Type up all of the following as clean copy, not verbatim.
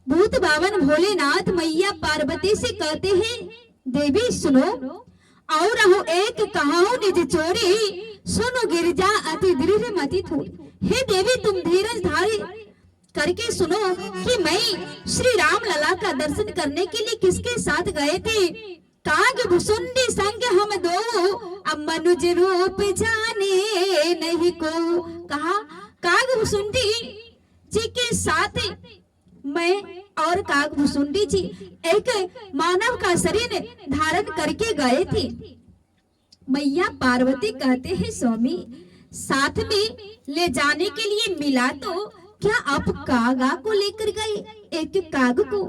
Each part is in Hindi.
भूत बावन भोलेनाथ मैया पार्वती से कहते हैं, देवी सुनो, और रहो एक कहाऊं निज चोरी, सुनो गिरजा अति दृढ़ मति थोड़ी। हे देवी तुम धीरज धारी करके सुनो कि मैं श्री राम लला का दर्शन करने के लिए किसके साथ गए थे। काग भुसुंडी संग हम दो, अब मनुज रूप जाने नहीं को। कहा काग भुसुंडी जी के साथ मैं और काग भुसुंडी जी एक मानव का शरीर धारण करके गए थे। मैया पार्वती कहते हैं, स्वामी साथ में ले जाने के लिए मिला तो क्या आप कागा को लेकर गए, एक काग को।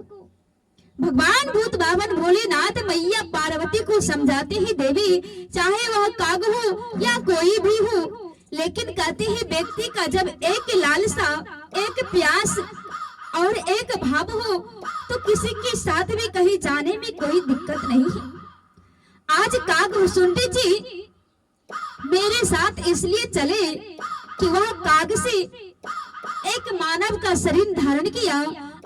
भगवान भूत बावन भोलेनाथ मैया पार्वती को समझाते हैं, देवी चाहे वह काग हो या कोई भी हो, लेकिन कहते हैं व्यक्ति का जब एक लालसा, एक प्यास और एक भाव हो तो किसी के साथ भी कहीं जाने में कोई दिक्कत नहीं है। आज काग भुसुंडी जी मेरे साथ इसलिए चले कि वह काग से एक मानव का शरीर धारण किया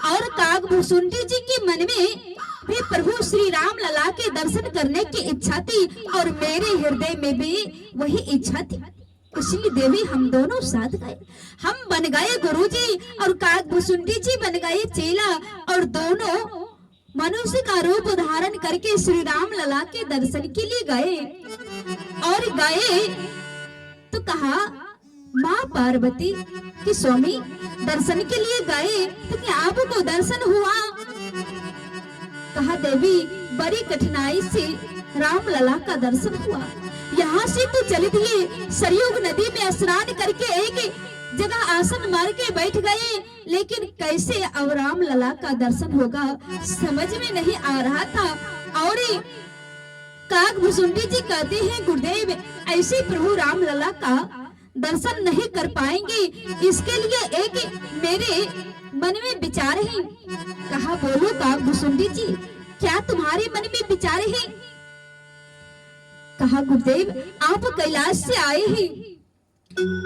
और काग भुसुंडी जी के मन में भी प्रभु श्री राम लला के दर्शन करने की इच्छा थी और मेरे हृदय में भी वही इच्छा थी। इसलिए देवी हम दोनों साथ गए, हम बन गए गुरुजी और काग भुसुंडी जी बन गए चेला, और दोनों मनुष्य का रूप धारण करके श्री राम लला के दर्शन के लिए गए। और गए तो कहा माँ पार्वती कि स्वामी दर्शन के लिए गए तो क्या आपको दर्शन हुआ। कहा देवी बड़ी कठिनाई से राम लला का दर्शन हुआ। यहाँ से तो चले दिए सरयुग नदी में स्नान करके एक जगह आसन मार के बैठ गए, लेकिन कैसे अब राम लला का दर्शन होगा समझ में नहीं आ रहा था। और काग भुसुंडी जी कहते हैं, गुरुदेव ऐसे प्रभु राम लला का दर्शन नहीं कर पाएंगे, इसके लिए एक मेरे मन में विचार है। कहा बोलो काग भुसुंडी जी क्या तुम्हारे मन में विचार है। कहा गुरुदेव आप कैलाश से आए हैं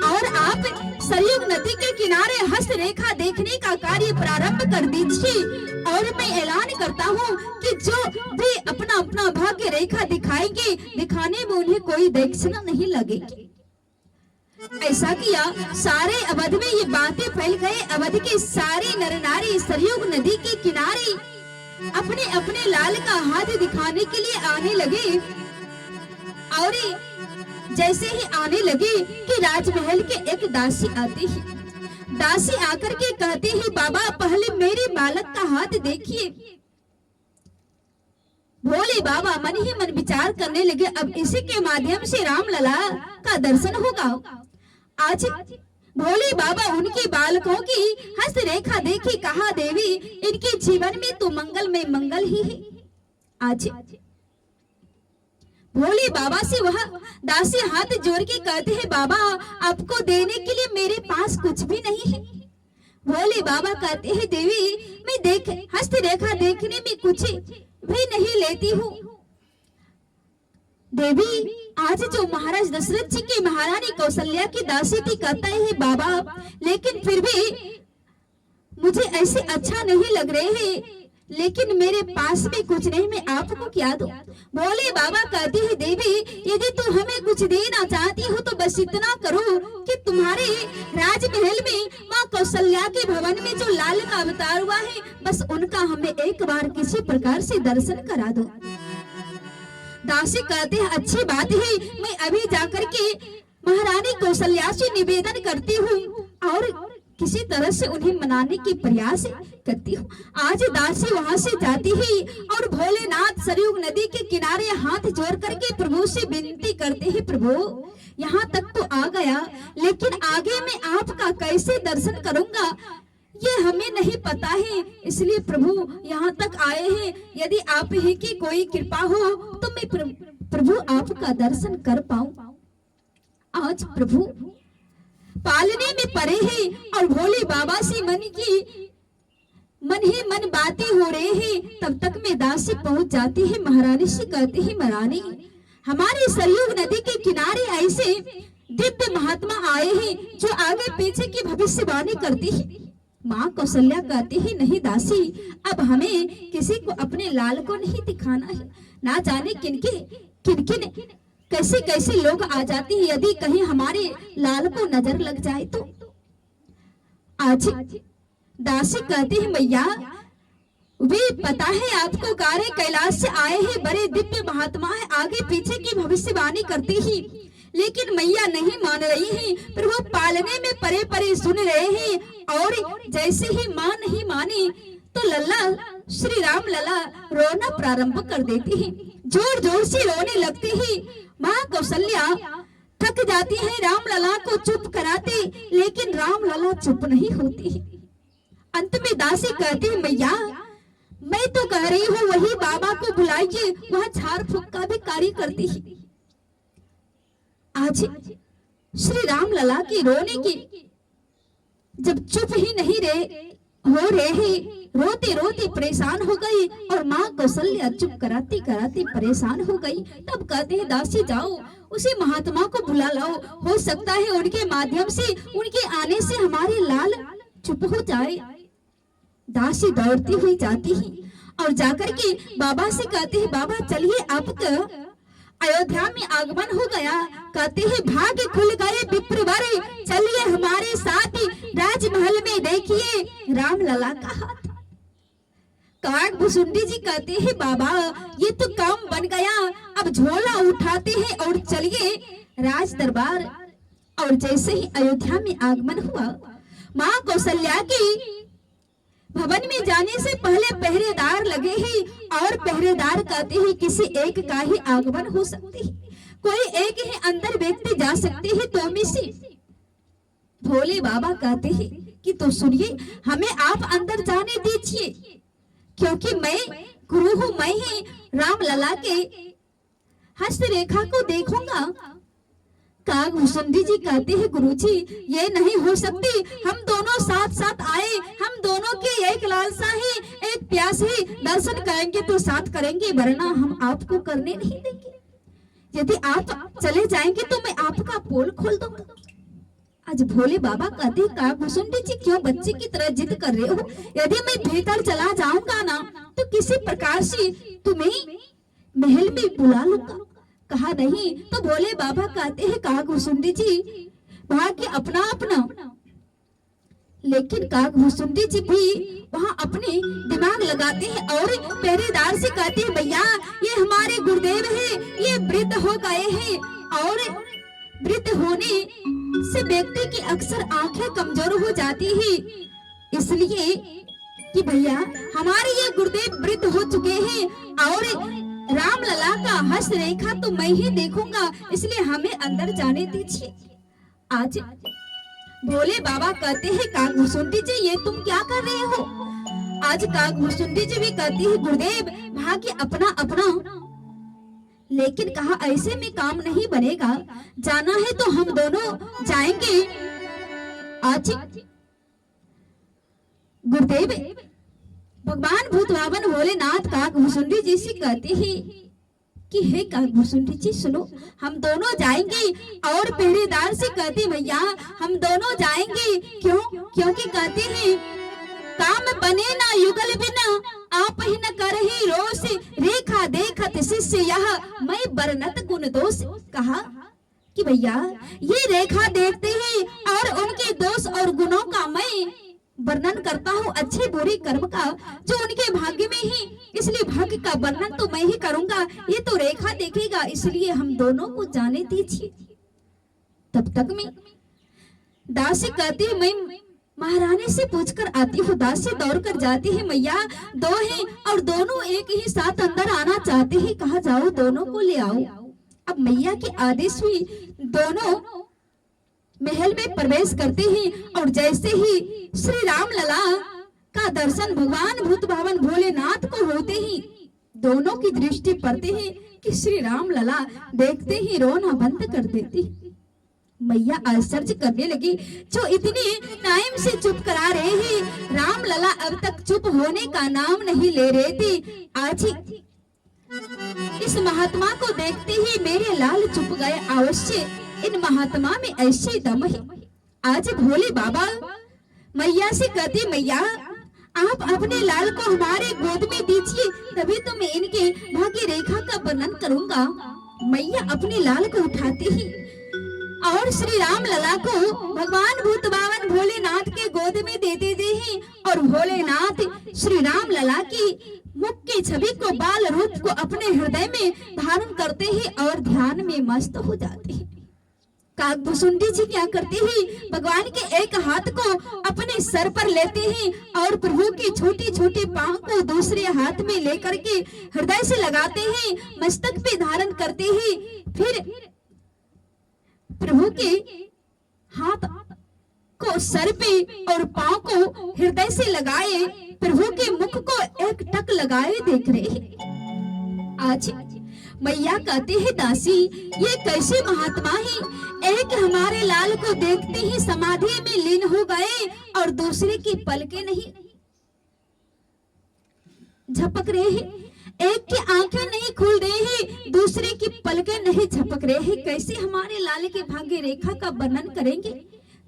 और आप सरयुग नदी के किनारे हस्त रेखा देखने का कार्य प्रारंभ कर दीजिए, और मैं ऐलान करता हूँ कि जो भी अपना अपना भाग्य रेखा दिखाएंगे, दिखाने में उन्हें कोई दक्षिणा नहीं लगेगी। ऐसा किया, सारे अवध में ये बातें फैल गए। अवध के सारे नर नारी सरयुग नदी के किनारे अपने अपने लाल का हाथ दिखाने के लिए आने लगे। और जैसे ही आने लगे कि राजमहल के एक दासी आती है। दासी आकर के कहती है, बाबा पहले मेरे बालक का हाथ देखिए। भोले बाबा मन ही मन विचार करने लगे, अब इसी के माध्यम से राम लला का दर्शन होगा। आज भोले बाबा उनके बालकों की हस्त रेखा देखी, कहा देवी इनके जीवन में तो मंगल में मंगल ही है। आज भोले बाबा से वह दासी हाथ जोड़ के कहते हैं, बाबा आपको देने के लिए मेरे पास कुछ भी नहीं है। भोले बाबा कहते हैं, देवी मैं देख हस्त रेखा देखने में कुछ भी नहीं लेती हूँ। देवी आज जो महाराज दशरथ जी की महारानी कौशल्या की दासी थी, कहता है बाबा लेकिन फिर भी मुझे ऐसे अच्छा नहीं लग रहे हैं, लेकिन मेरे पास भी कुछ नहीं, मैं आपको क्या दूं। भोले बाबा कहते हैं, देवी यदि तू हमें कुछ देना चाहती हो तो बस इतना करो कि तुम्हारे राजमहल में माँ कौशल्या के भवन में जो लाल का अवतार हुआ है, बस उनका हमें एक बार किसी प्रकार से दर्शन करा दो। दासी कहते हैं, अच्छी बात है, मैं अभी जाकर के महारानी कौशल्या से निवेदन करती हूँ और किसी तरह से उन्हें मनाने की प्रयास करती हूँ। आज दासी वहां से जाती है और भोलेनाथ सरयुग नदी के किनारे हाथ जोड़ करके प्रभु से विनती करते हैं, प्रभु यहाँ तक तो आ गया, लेकिन आगे मैं आपका कैसे दर्शन करूंगा ये हमें नहीं पता है, इसलिए प्रभु यहाँ तक आए हैं। यदि आप ही की कोई कृपा हो तो मैं प्रभु आपका दर्शन कर पाऊं। आज प्रभु पालने में पड़े हैं और भोले बाबा से मन ही मन बातें हो रहे हैं। तब तक में दासी पहुंच जाती है, महारानी से कहती है, महारानी हमारे सरयुग नदी के किनारे ऐसे दिव्य महात्मा आए हैं जो आगे पीछे की भविष्यवाणी करती है। माँ कौशल्या कहती ही नहीं दासी, अब हमें किसी को अपने लाल को नहीं दिखाना है। ना जाने किनके किन कैसे कैसे लोग आ जाते हैं, यदि कहीं हमारे लाल को नजर लग जाए तो। आज दासी कहती है मैया, वे पता है आपको, गारे कैलाश से आए हैं, बड़े दिव्य महात्मा है, आगे पीछे की भविष्यवाणी करते ही, लेकिन मैया नहीं मान रही हैं, पर वो पालने में परे परे सुन रहे हैं। और जैसे ही माँ नहीं मानी तो लल्ला श्री राम लला रोना प्रारंभ कर देती है, जोर जोर से रोने लगती है। माँ कौशल्या थक जाती है राम लला को चुप कराते, लेकिन राम लला चुप नहीं होती है। अंत में दासी कहती है मैया, मैं तो कह रही हूँ वही बाबा को बुलाइए, वह झाड़ फूक का भी कार्य करती है। आज श्री राम लला की रोने की जब चुप ही नहीं हो रहे, रोते रोते परेशान हो गई, और माँ कौशल्या चुप कराती कराती परेशान हो गई। तब कहते हैं दासी जाओ उसी महात्मा को बुला लाओ, हो सकता है उनके माध्यम से, उनके आने से हमारे लाल चुप हो जाए। दासी दौड़ती हुई जाती है और जाकर के बाबा से कहते हैं बाबा चलिए आपका अयोध्या में आगमन हो गया। कहते हैं भाग्य खुल गए विप्रवर, चलिए हमारे साथ राजमहल में देखिए राम लला का हाथ। काग भुसुंडी जी कहते हैं बाबा ये तो काम बन गया, अब झोला उठाते हैं और चलिए राज दरबार। और जैसे ही अयोध्या में आगमन हुआ, माँ कौशल्या की भवन में जाने से पहले पहरेदार लगे ही, और पहरेदार कहते हैं किसी एक का ही आगमन हो सकती है, कोई एक ही अंदर व्यक्ति जा सकते हैं तो में से। भोले बाबा कहते हैं कि तो सुनिए, हमें आप अंदर जाने दीजिए, क्योंकि मैं गुरु हूँ, मैं ही राम लला के हस्तरेखा को देखूंगा। काग भुसुंडी जी कहते हैं गुरुजी ये नहीं हो सकती, हम दोनों साथ साथ आए, हम दोनों की एक लालसा ही, एक प्यास ही, दर्शन करेंगे तो साथ करेंगे, वरना हम आपको करने नहीं देंगे। यदि आप चले जाएंगे तो मैं आपका पोल खोल दूंगा। आज भोले बाबा कहते हैं काग भुसुंडी जी क्यों बच्चे की तरह जिद कर रहे हो, यदि मैं भीतर चला जाऊंगा ना तो किसी प्रकार से तुम्हें महल में बुला लूंगा। कहा नहीं, तो भोले बाबा कहते हैं काग भुसुंडी जी भाग्य अपना अपना, लेकिन काग भुसुंडी जी भी वहाँ अपने दिमाग लगाते हैं और पहरेदार से कहते हैं भैया ये हमारे गुरुदेव हैं, ये वृद्ध हो गए हैं, और वृद्ध होने से व्यक्ति की अक्सर आंखें कमजोर हो जाती है, इसलिए कि भैया हमारे ये गुरुदेव वृद्ध हो चुके हैं, और राम लला का हस्त रेखा तो मैं ही देखूंगा, इसलिए हमें अंदर जाने दीजिए। आज भोले बाबा कहते हैं काग भुसुंडी जी ये तुम क्या कर रहे हो। आज काग भुसुंडी जी भी कहती है गुरुदेव भाग्य अपना अपना, लेकिन कहा ऐसे में काम नहीं बनेगा, जाना है तो हम दोनों जाएंगे। आज गुरुदेव भगवान भूत भावन भोलेनाथ काग भुसुंडी जी से कहते हैं कि हे काग भुसुंडी जी सुनो, हम दोनों जाएंगे, और पहरेदार से कहते भैया हम दोनों जाएंगे, क्यों, क्योंकि कहते हैं काम बने ना युगल बिना, आप ही न करही रोष, रेखा देखत शिष्य यह मैं बरनत गुण दोष। कहा कि भैया ये रेखा देखते हैं और उनके दोष और गुणों का मैं वर्णन करता हूँ, अच्छे बुरे कर्म का जो उनके भाग्य में ही, इसलिए भाग्य का वर्णन तो मैं ही करूंगा, ये तो रेखा देखेगा, इसलिए हम दोनों को जाने दीजिए। तब तक में दासी कहती है मैं महारानी से पूछकर आती हूँ। दासी दौड़ कर जाती है, मैया दो हैं और दोनों एक ही साथ अंदर आना चाहते हैं, कहा जाओ दोनों को ले आओ। अब मैया के आदेश हुई दोनों महल में प्रवेश करते हैं, और जैसे ही श्री राम लला का दर्शन भगवान भूत भावन भोलेनाथ को होते ही दोनों की दृष्टि पड़ते हैं कि श्री राम लला देखते ही रोना बंद कर देती। मैया आश्चर्य करने लगी, जो इतनी टाइम से चुप करा रहे हैं, राम लला अब तक चुप होने का नाम नहीं ले रहे थे, आज ही इस महात्मा को देखते ही मेरे लाल चुप गए, अवश्य इन महात्मा में ऐसे दम है। आज भोले बाबा मैया से कहती, मैया आप अपने लाल को हमारे गोद में दीजिए, तभी तो मैं इनके भाग्य रेखा का वर्णन करूंगा। मैया अपने लाल को उठाते ही और श्री राम लला को भगवान भूत बावन भोलेनाथ के गोद में दे देते हैं और भोलेनाथ श्री राम लला की मुख की छवि को, बाल रूप को अपने हृदय में धारण करते हैं और ध्यान में मस्त हो जाते हैं। काकभुसुंडी जी क्या करते हैं, भगवान के एक हाथ को अपने सर पर लेते हैं और प्रभु की छोटी छोटी पांव को दूसरे हाथ में लेकर के हृदय से लगाते हैं, मस्तक पे धारण करते हैं। फिर प्रभु के हाथ को सर पे और पांव को हृदय से लगाए, प्रभु के मुख को एक टक लगाए देख रहे हैं। आज मैया कहते हैं, दासी ये कैसे महात्मा है, एक हमारे लाल को देखते ही समाधि में लीन हो गए और दूसरे की पलकें नहीं झपक रहे हैं, एक की आंखें नहीं खुल रही है, दूसरे की पलकें नहीं झपक रहे हैं। कैसे हमारे लाल के भाग्य रेखा का वर्णन करेंगे,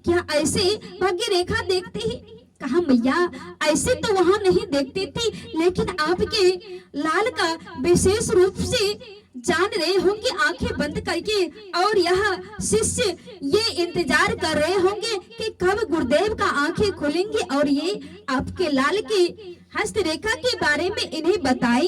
क्या ऐसे भाग्य रेखा देखते ही? कहा, मैया ऐसे तो वहां नहीं देखते थे, लेकिन आपके लाल का विशेष रूप से जान रहे होंगे आंखें बंद करके, और यह शिष्य ये इंतजार कर रहे होंगे कि कब गुरुदेव का आंखें खुलेंगी और ये आपके लाल की हस्तरेखा के बारे में इन्हें बताएं।